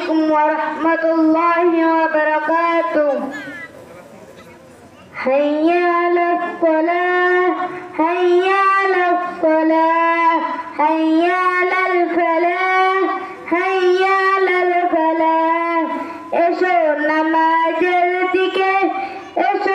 عليكم ورحمة الله وبركاته. هيا على الصلاة هيا على الصلاة هيا على الفلاح هيا على الفلاح. এসো নামাজের দিকে এসো